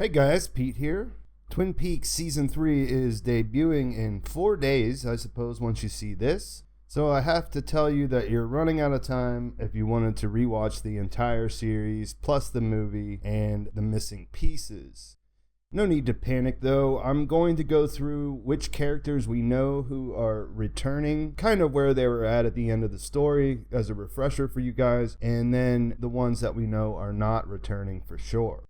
Hey guys, Pete here. Twin Peaks Season 3 is debuting in 4 days, I suppose, once you see this. So I have to tell you that you're running out of time if you wanted to rewatch the entire series, plus the movie and the missing pieces. No need to panic though. I'm going to go through which characters we know who are returning, kind of where they were at the end of the story as a refresher for you guys, and then the ones that we know are not returning for sure.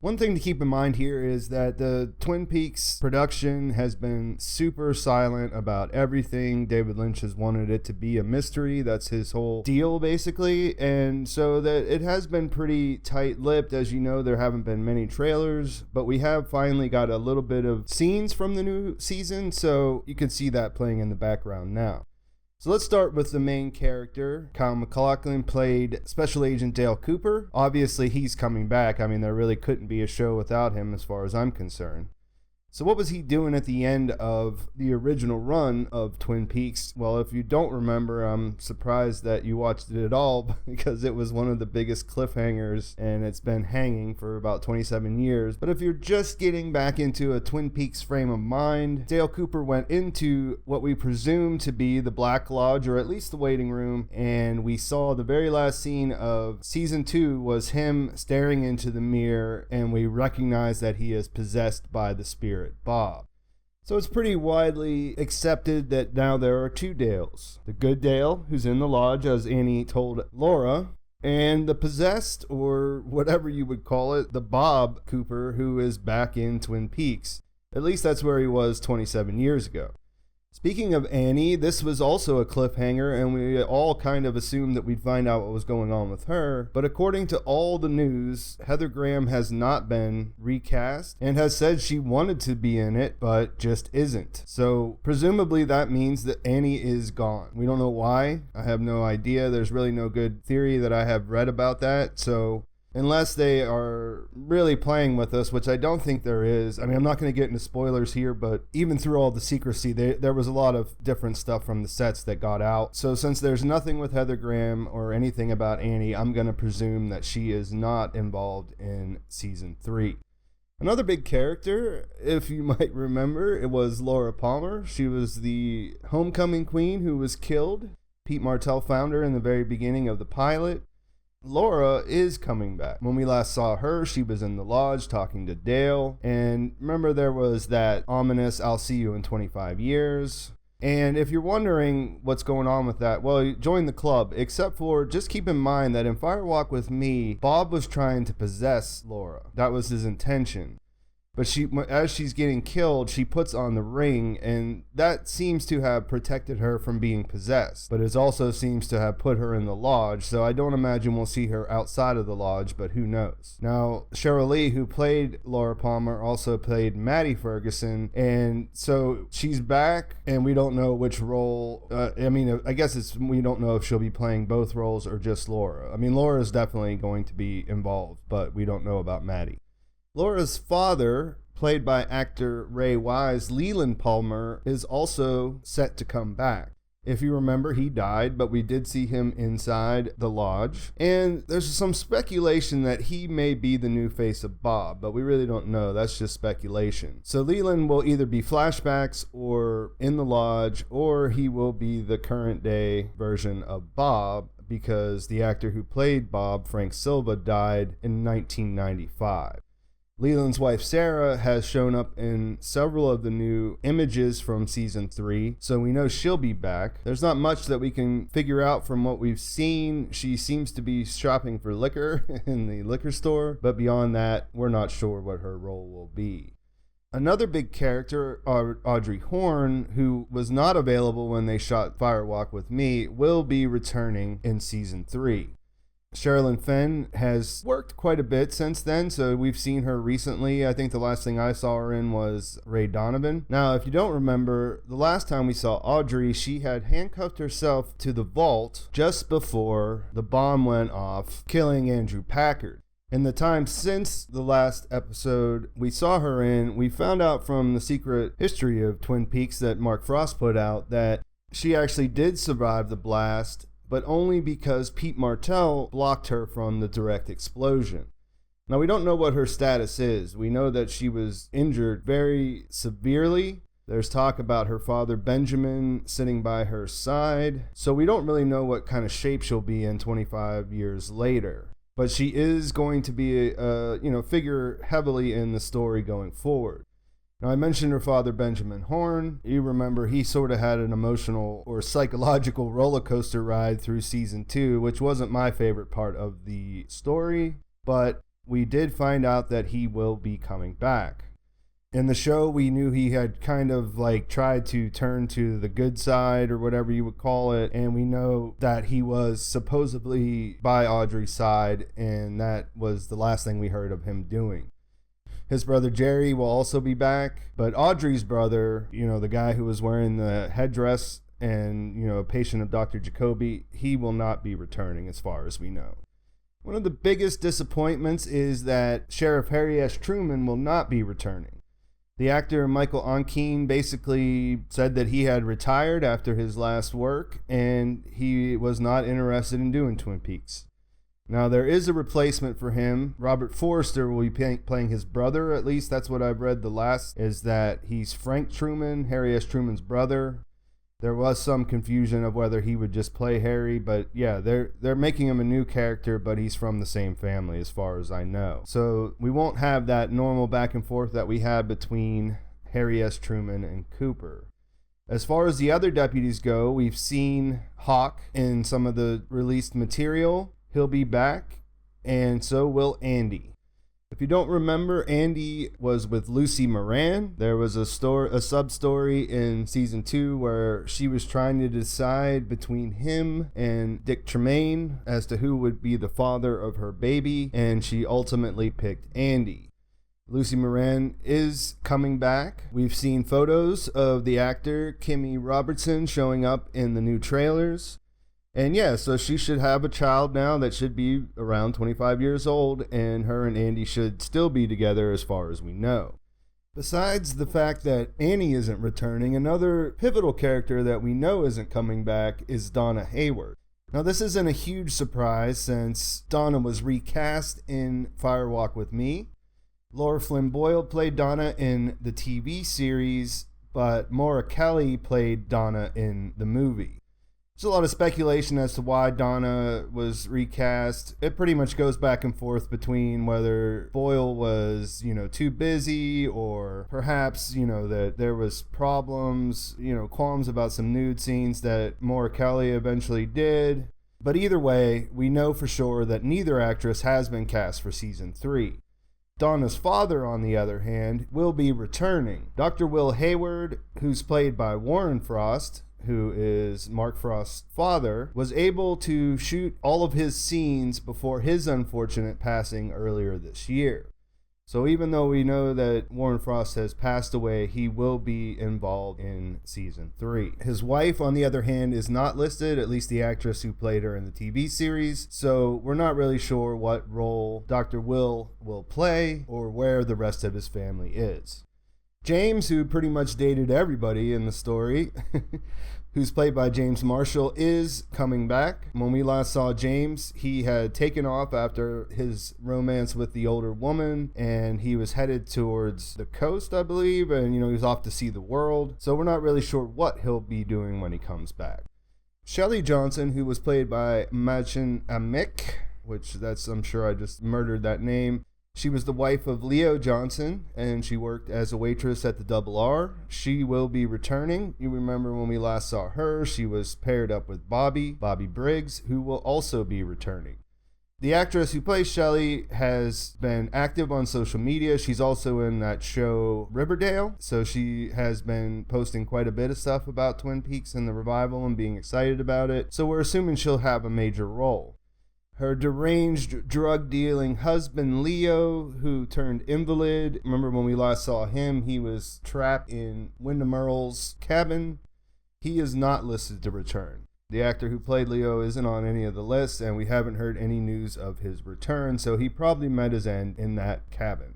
One thing to keep in mind here is that the Twin Peaks production has been super silent about everything. David Lynch has wanted it to be a mystery. That's his whole deal, basically. And so that it has been pretty tight-lipped. As you know, there haven't been many trailers, but we have finally got a little bit of scenes from the new season, so you can see that playing in the background now. So let's start with the main character. Kyle MacLachlan played Special Agent Dale Cooper. Obviously, he's coming back. I mean, there really couldn't be a show without him as far as I'm concerned. So what was he doing at the end of the original run of Twin Peaks? Well, if you don't remember, I'm surprised that you watched it at all because it was one of the biggest cliffhangers and it's been hanging for about 27 years. But if you're just getting back into a Twin Peaks frame of mind, Dale Cooper went into what we presume to be the Black Lodge, or at least the waiting room, and we saw the very last scene of season 2 was him staring into the mirror, and we recognize that he is possessed by the spirit Bob. So it's pretty widely accepted that now there are two Dales. The good Dale, who's in the lodge, as Annie told Laura, and the possessed, or whatever you would call it, the Bob Cooper, who is back in Twin Peaks. At least that's where he was 27 years ago. Speaking of Annie, this was also a cliffhanger, and we all kind of assumed that we'd find out what was going on with her. But according to all the news, Heather Graham has not been recast and has said she wanted to be in it, but just isn't. So presumably that means that Annie is gone. We don't know why. I have no idea. There's really no good theory that I have read about that. So unless they are really playing with us, which I don't think there is. I mean, I'm not going to get into spoilers here, but even through all the secrecy, there was a lot of different stuff from the sets that got out. So since there's nothing with Heather Graham or anything about Annie, I'm going to presume that she is not involved in season 3. Another big character, if you might remember, it was Laura Palmer. She was the homecoming queen who was killed. Pete Martell found her in the very beginning of the pilot. Laura is coming back. When we last saw her, she was in the lodge talking to Dale. And remember, there was that ominous, "I'll see you in 25 years. And if you're wondering what's going on with that, well, join the club. Except for, just keep in mind that in Fire Walk with Me, Bob was trying to possess Laura. That was his intention. But as she's getting killed, she puts on the ring, and that seems to have protected her from being possessed. But it also seems to have put her in the lodge, so I don't imagine we'll see her outside of the lodge, but who knows. Now, Cheryl Lee, who played Laura Palmer, also played Maddie Ferguson, and so she's back, and we don't know which role. I guess we don't know if she'll be playing both roles or just Laura. I mean, Laura is definitely going to be involved, but we don't know about Maddie. Laura's father, played by actor Ray Wise, Leland Palmer, is also set to come back. If you remember, he died, but we did see him inside the lodge. And there's some speculation that he may be the new face of Bob, but we really don't know. That's just speculation. So Leland will either be flashbacks or in the lodge, or he will be the current day version of Bob, because the actor who played Bob, Frank Silva, died in 1995. Leland's wife, Sarah, has shown up in several of the new images from season 3, so we know she'll be back. There's not much that we can figure out from what we've seen. She seems to be shopping for liquor in the liquor store, but beyond that, we're not sure what her role will be. Another big character, Audrey Horne, who was not available when they shot Fire Walk with Me, will be returning in season 3. Sherilyn Fenn has worked quite a bit since then, so we've seen her recently. I think the last thing I saw her in was Ray Donovan. Now, if you don't remember, the last time we saw Audrey, she had handcuffed herself to the vault just before the bomb went off, killing Andrew Packard. In the time since the last episode we saw her in, we found out from the secret history of Twin Peaks that Mark Frost put out that she actually did survive the blast, but only because Pete Martell blocked her from the direct explosion. Now, we don't know what her status is. We know that she was injured very severely. There's talk about her father, Benjamin, sitting by her side. So we don't really know what kind of shape she'll be in 25 years later. But she is going to be a figure heavily in the story going forward. Now, I mentioned her father, Benjamin Horne. You remember he sort of had an emotional or psychological roller coaster ride through season 2, which wasn't my favorite part of the story. But we did find out that he will be coming back. In the show, we knew he had kind of tried to turn to the good side or whatever you would call it. And we know that he was supposedly by Audrey's side, and that was the last thing we heard of him doing. His brother Jerry will also be back, but Audrey's brother, the guy who was wearing the headdress and, a patient of Dr. Jacoby, he will not be returning as far as we know. One of the biggest disappointments is that Sheriff Harry S. Truman will not be returning. The actor Michael Onkeen basically said that he had retired after his last work and he was not interested in doing Twin Peaks. Now, there is a replacement for him. Robert Forster will be playing his brother. At least that's what I've read the last, is that he's Frank Truman, Harry S. Truman's brother. There was some confusion of whether he would just play Harry, but yeah, they're making him a new character, but he's from the same family as far as I know. So we won't have that normal back and forth that we had between Harry S. Truman and Cooper. As far as the other deputies go, we've seen Hawk in some of the released material. He'll be back, and so will Andy. If you don't remember, Andy was with Lucy Moran. There was a sub-story in season 2 where she was trying to decide between him and Dick Tremaine as to who would be the father of her baby, and she ultimately picked Andy. Lucy Moran is coming back. We've seen photos of the actor Kimmy Robertson showing up in the new trailers. And yeah, so she should have a child now that should be around 25 years old, and her and Andy should still be together as far as we know. Besides the fact that Annie isn't returning, another pivotal character that we know isn't coming back is Donna Hayward. Now, this isn't a huge surprise since Donna was recast in Fire Walk with Me. Laura Flynn Boyle played Donna in the TV series, but Maura Kelly played Donna in the movie. There's a lot of speculation as to why Donna was recast. It pretty much goes back and forth between whether Boyle was, too busy, or perhaps, that there was problems, qualms about some nude scenes that Maura Kelly eventually did. But either way, we know for sure that neither actress has been cast for season 3. Donna's father, on the other hand, will be returning. Dr. Will Hayward, who's played by Warren Frost, who is Mark Frost's father, was able to shoot all of his scenes before his unfortunate passing earlier this year. So even though we know that Warren Frost has passed away, he will be involved in season 3. His wife, on the other hand, is not listed, at least the actress who played her in the TV series, so we're not really sure what role Dr. Will play or where the rest of his family is. James, who pretty much dated everybody in the story, who's played by James Marshall, is coming back. When we last saw James, he had taken off after his romance with the older woman, and he was headed towards the coast, I believe, and, he was off to see the world. So we're not really sure what he'll be doing when he comes back. Shelly Johnson, who was played by Machen Amick, I'm sure I just murdered that name. She was the wife of Leo Johnson, and she worked as a waitress at the Double R. She will be returning. You remember when we last saw her, she was paired up with Bobby Briggs, who will also be returning. The actress who plays Shelley has been active on social media. She's also in that show Riverdale, so she has been posting quite a bit of stuff about Twin Peaks and the revival and being excited about it. So we're assuming she'll have a major role. Her deranged, drug-dealing husband, Leo, who turned invalid. Remember when we last saw him, he was trapped in Wyndham Earle's cabin. He is not listed to return. The actor who played Leo isn't on any of the lists, and we haven't heard any news of his return, so he probably met his end in that cabin.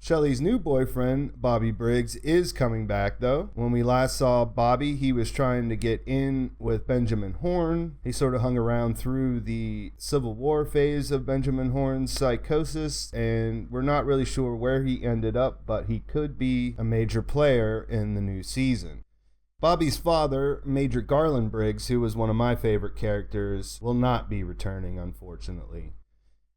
Shelly's new boyfriend, Bobby Briggs, is coming back, though. When we last saw Bobby, he was trying to get in with Benjamin Horne. He sort of hung around through the Civil War phase of Benjamin Horne's psychosis, and we're not really sure where he ended up, but he could be a major player in the new season. Bobby's father, Major Garland Briggs, who was one of my favorite characters, will not be returning, unfortunately.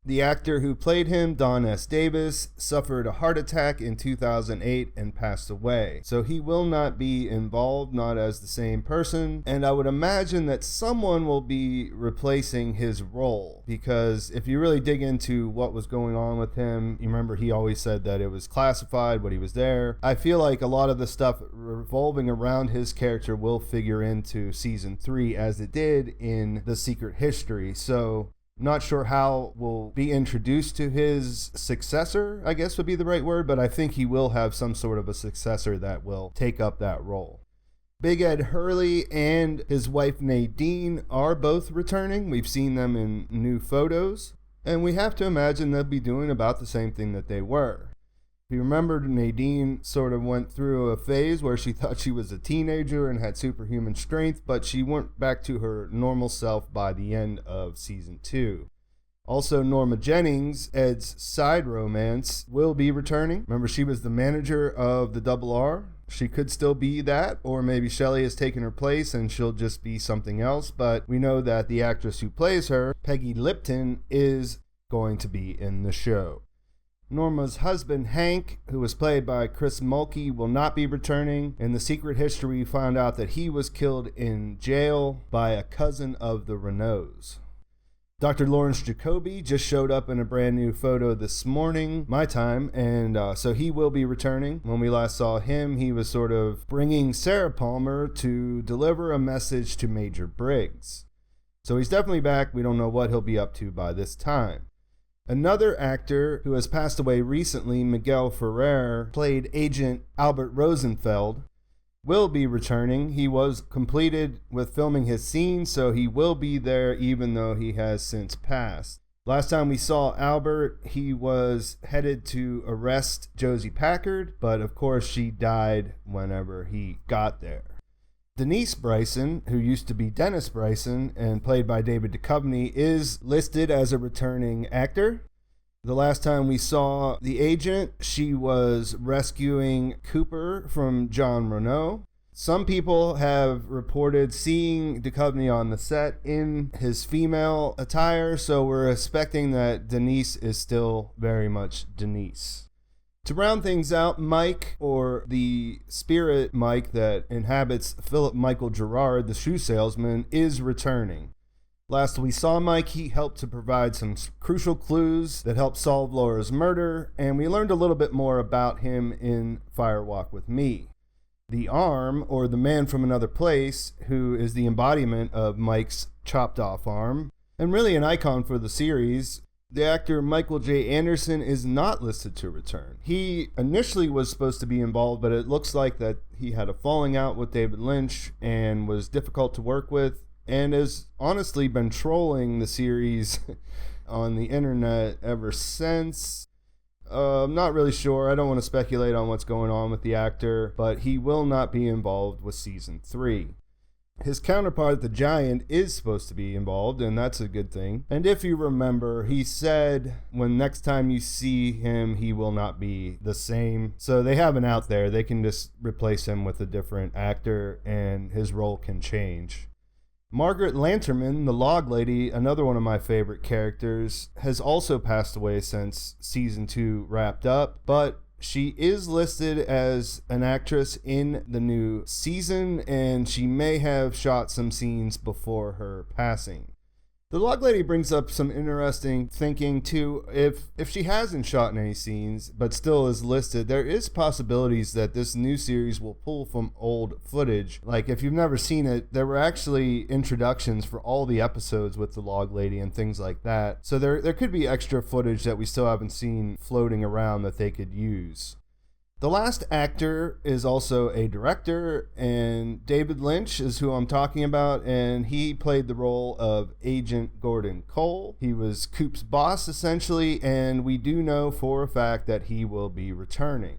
The actor who played him, Donna Davis, suffered a heart attack in 2008 and passed away. So he will not be involved, not as the same person. And I would imagine that someone will be replacing his role. Because if you really dig into what was going on with him, you remember he always said that it was classified, but he was there. I feel like a lot of the stuff revolving around his character will figure into season 3 as it did in The Secret History. So not sure how we'll be introduced to his successor, I guess would be the right word, but I think he will have some sort of a successor that will take up that role. Big Ed Hurley and his wife Nadine are both returning. We've seen them in new photos, and we have to imagine they'll be doing about the same thing that they were. If you remember, Nadine sort of went through a phase where she thought she was a teenager and had superhuman strength, but she went back to her normal self by the end of season 2. Also, Norma Jennings, Ed's side romance, will be returning. Remember, she was the manager of the Double R. She could still be that, or maybe Shelly has taken her place and she'll just be something else, but we know that the actress who plays her, Peggy Lipton, is going to be in the show. Norma's husband, Hank, who was played by Chris Mulkey, will not be returning. In The Secret History, we found out that he was killed in jail by a cousin of the Renaults. Dr. Lawrence Jacoby just showed up in a brand new photo this morning, my time, and so he will be returning. When we last saw him, he was sort of bringing Sarah Palmer to deliver a message to Major Briggs. So he's definitely back. We don't know what he'll be up to by this time. Another actor who has passed away recently, Miguel Ferrer, played Agent Albert Rosenfeld, will be returning. He was completed with filming his scene, so he will be there even though he has since passed. Last time we saw Albert, he was headed to arrest Josie Packard, but of course she died whenever he got there. Denis Bryson, who used to be Denis Bryson and played by David Duchovny, is listed as a returning actor. The last time we saw the agent, she was rescuing Cooper from John Renault. Some people have reported seeing Duchovny on the set in his female attire, so we're expecting that Denis is still very much Denis. To round things out, Mike, or the spirit Mike that inhabits Philip Michael Gerard, the shoe salesman, is returning. Last we saw Mike, he helped to provide some crucial clues that helped solve Laura's murder, and we learned a little bit more about him in Fire Walk with Me. The arm, or the man from another place, who is the embodiment of Mike's chopped off arm, and really an icon for the series, the actor Michael J. Anderson is not listed to return. He initially was supposed to be involved, but it looks like that he had a falling out with David Lynch and was difficult to work with, and has honestly been trolling the series on the internet ever since. I'm not really sure. I don't want to speculate on what's going on with the actor, but he will not be involved with season 3. His counterpart, the Giant, is supposed to be involved, and that's a good thing. And if you remember, he said when next time you see him, he will not be the same. So they have an out there. They can just replace him with a different actor, and his role can change. Margaret Lanterman, the log lady, another one of my favorite characters, has also passed away since season 2 wrapped up, but she is listed as an actress in the new season, and she may have shot some scenes before her passing. The log lady brings up some interesting thinking too. If she hasn't shot in any scenes but still is listed, there is possibilities that this new series will pull from old footage. Like if you've never seen it, there were actually introductions for all the episodes with the log lady and things like that. So there could be extra footage that we still haven't seen floating around that they could use. The last actor is also a director, and David Lynch is who I'm talking about, and he played the role of Agent Gordon Cole. He was Coop's boss, essentially, and we do know for a fact that he will be returning.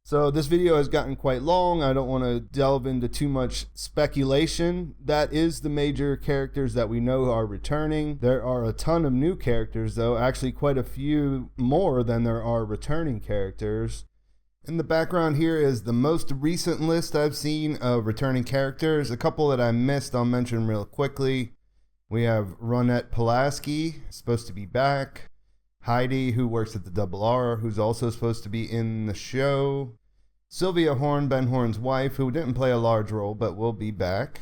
So this video has gotten quite long. I don't want to delve into too much speculation. That is the major characters that we know are returning. There are a ton of new characters, though, actually quite a few more than there are returning characters. In the background here is the most recent list I've seen of returning characters. A couple that I missed I'll mention real quickly. We have Ronette Pulaski, supposed to be back. Heidi, who works at the Double R, who's also supposed to be in the show. Sylvia Horne, Ben Horne's wife, who didn't play a large role but will be back.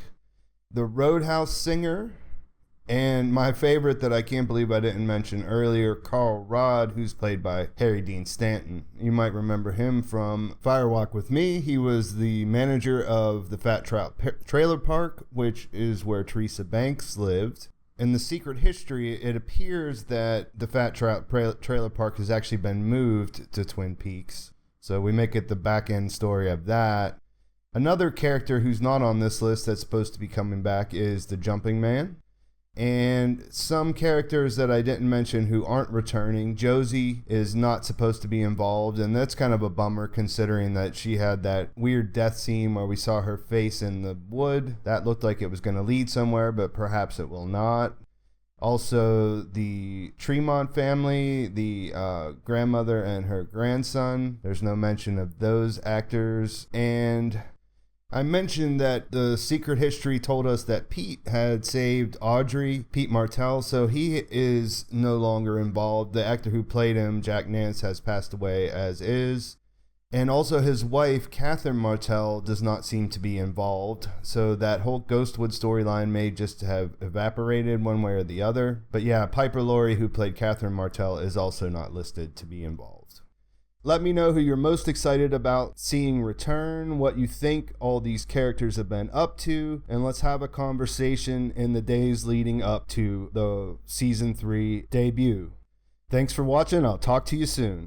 The Roadhouse singer. And my favorite that I can't believe I didn't mention earlier, Carl Rodd, who's played by Harry Dean Stanton. You might remember him from Firewalk with Me. He was the manager of the Fat Trout Trailer Park, which is where Teresa Banks lived. In the secret history, it appears that the Fat Trout Trailer Park has actually been moved to Twin Peaks. So we make it the back end story of that. Another character who's not on this list that's supposed to be coming back is the Jumping Man. And some characters that I didn't mention who aren't returning. Josie is not supposed to be involved, and that's kind of a bummer considering that she had that weird death scene where we saw her face in the wood. That looked like it was going to lead somewhere, but perhaps it will not. Also, the Tremont family, the grandmother and her grandson. There's no mention of those actors. And I mentioned that the secret history told us that Pete had saved Audrey, Pete Martell, so he is no longer involved. The actor who played him, Jack Nance, has passed away as is. And also his wife, Catherine Martell, does not seem to be involved. So that whole Ghostwood storyline may just have evaporated one way or the other. But yeah, Piper Laurie, who played Catherine Martell, is also not listed to be involved. Let me know who you're most excited about seeing return, what you think all these characters have been up to, and let's have a conversation in the days leading up to the Season 3 debut. Thanks for watching. I'll talk to you soon.